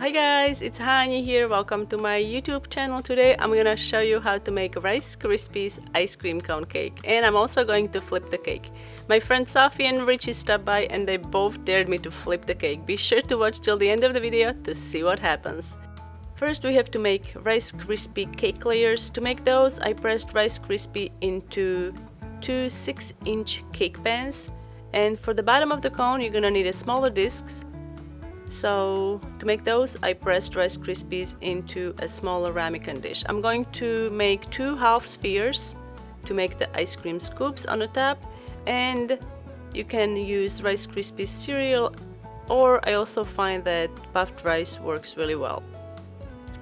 Hi guys, it's Hani here. Welcome to my YouTube channel. Today I'm gonna show you how to make Rice Krispies ice cream cone cake, and I'm also going to flip the cake. My friend Sophie and Richie stopped by and they both dared me to flip the cake. Be sure to watch till the end of the video to see what happens. First we have to make Rice Krispie cake layers. To make those I pressed Rice Krispie into two 6-inch cake pans, and for the bottom of the cone you're gonna need a smaller discs. So to make those I pressed Rice Krispies into a smaller ramekin dish. I'm going to make 2 half spheres to make the ice cream scoops on the top, and you can use Rice Krispies cereal, or I also find that puffed rice works really well.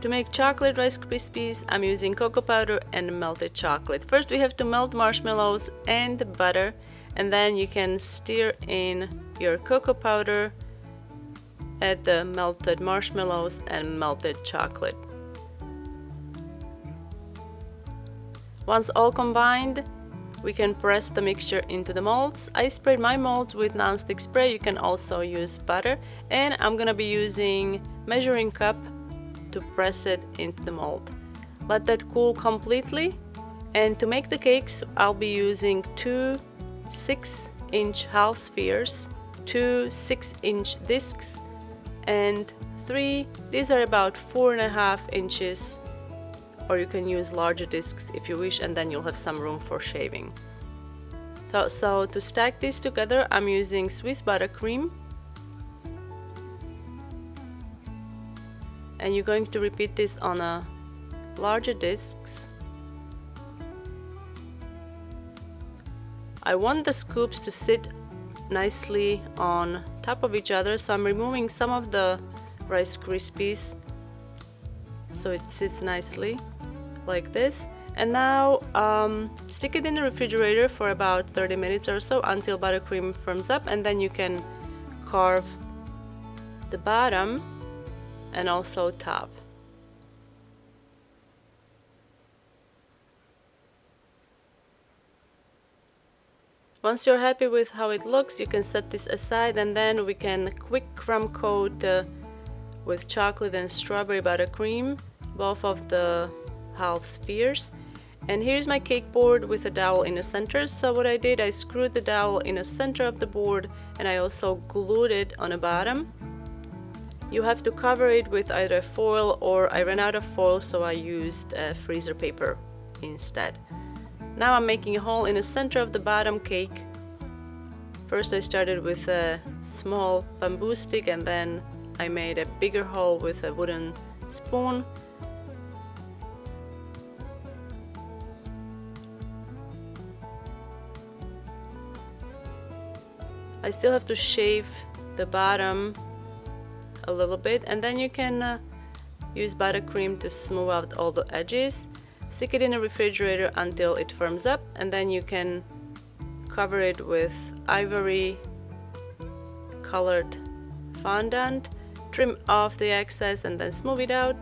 To make chocolate Rice Krispies I'm using cocoa powder and melted chocolate. First we have to melt marshmallows and butter, and then you can stir in your cocoa powder, add the melted marshmallows and melted chocolate. Once all combined, we can press the mixture into the molds. I sprayed my molds with non-stick spray. You can also use butter, and I'm gonna be using measuring cup to press it into the mold. Let that cool completely, and to make the cakes I'll be using 2 6-inch half spheres, 2 6-inch discs, and 3, these are about 4.5 inches, or you can use larger discs if you wish, and then you'll have some room for shaving. So to stack these together I'm using Swiss Buttercream, and you're going to repeat this on a larger discs. I want the scoops to sit nicely on top of each other, so I'm removing some of the Rice Krispies so it sits nicely like this. And now stick it in the refrigerator for about 30 minutes or so until buttercream firms up, and then you can carve the bottom and also top. Once you're happy with how it looks, you can set this aside, and then we can quick crumb coat with chocolate and strawberry buttercream both of the half spheres. And here's my cake board with a dowel in the center. So what I did, I screwed the dowel in the center of the board, and I also glued it on the bottom. You have to cover it with either foil, or I ran out of foil so I used freezer paper instead. Now I'm making a hole in the center of the bottom cake. First I started with a small bamboo stick, and then I made a bigger hole with a wooden spoon. I still have to shave the bottom a little bit, and then you can use buttercream to smooth out all the edges. Stick it in the refrigerator until it firms up, and then you can cover it with ivory colored fondant, trim off the excess and then smooth it out.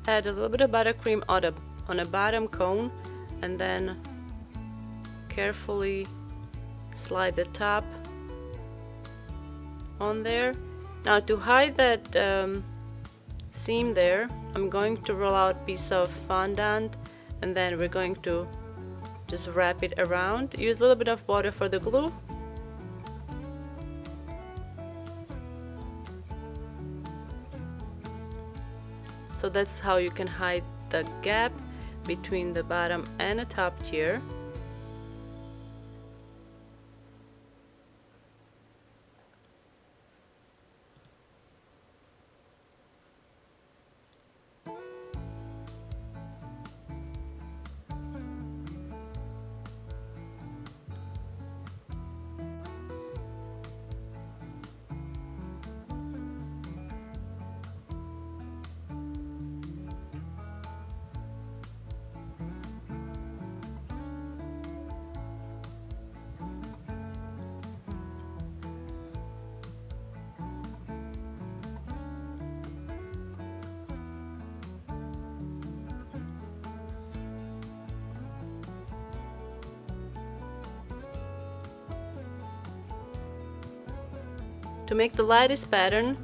Add a little bit of buttercream on the bottom cone, and then carefully slide the top on there. Now to hide that seam there, I'm going to roll out a piece of fondant, and then we're going to just wrap it around. Use a little bit of water for the glue. So that's how you can hide the gap between the bottom and the top tier. To make the lightest pattern,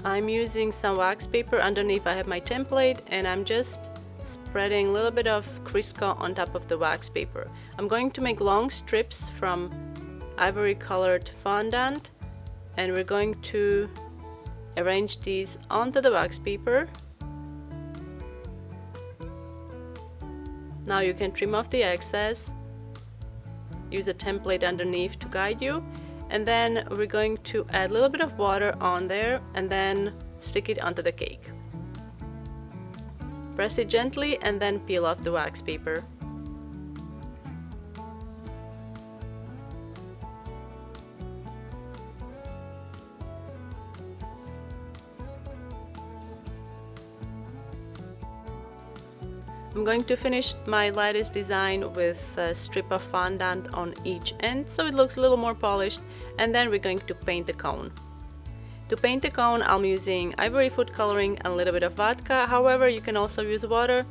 I'm using some wax paper. Underneath I have my template and I'm just spreading a little bit of Crisco on top of the wax paper. I'm going to make long strips from ivory colored fondant and we're going to arrange these onto the wax paper. Now you can trim off the excess, use a template underneath to guide you, and then we're going to add a little bit of water on there and then stick it onto the cake. Press it gently and then peel off the wax paper. I'm going to finish my lightest design with a strip of fondant on each end so it looks a little more polished, and then we're going to paint the cone. To paint the cone I'm using ivory food coloring and a little bit of vodka. However, you can also use water,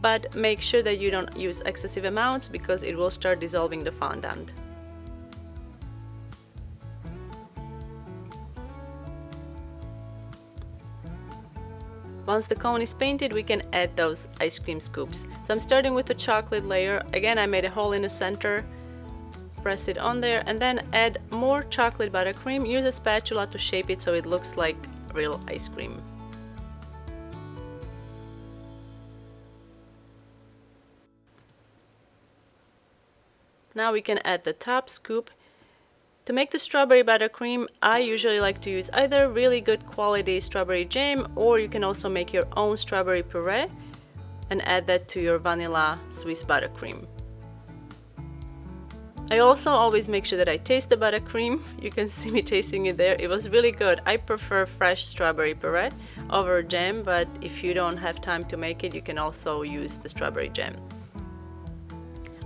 but make sure that you don't use excessive amounts because it will start dissolving the fondant. Once the cone is painted, we can add those ice cream scoops. So I'm starting with the chocolate layer. Again, I made a hole in the center, press it on there, and then add more chocolate buttercream. Use a spatula to shape it so it looks like real ice cream. Now we can add the top scoop. To make the strawberry buttercream, I usually like to use either really good quality strawberry jam, or you can also make your own strawberry puree and add that to your vanilla Swiss buttercream. I also always make sure that I taste the buttercream. You can see me tasting it there. It was really good. I prefer fresh strawberry puree over jam, but if you don't have time to make it, you can also use the strawberry jam.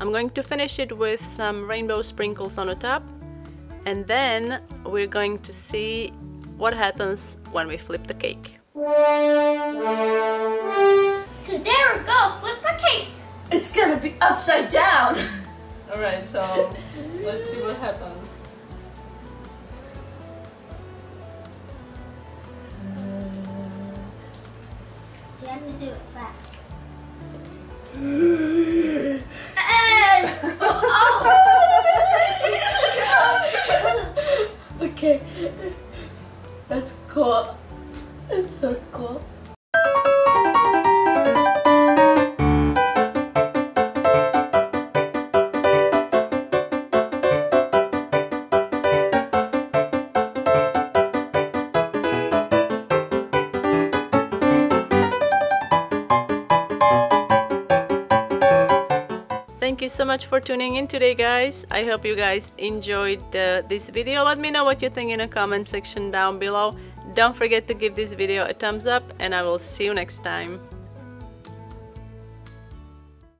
I'm going to finish it with some rainbow sprinkles on the top. And then we're going to see what happens when we flip the cake. So there we go, flip the cake! It's gonna be upside down! Alright, so let's see what happens. You have to do it fast. Okay, that's cool. It's so cool. Thank you so much for tuning in today, guys. I hope you guys enjoyed this video. Let me know what you think in the comment section down below. Don't forget to give this video a thumbs up and I will see you next time.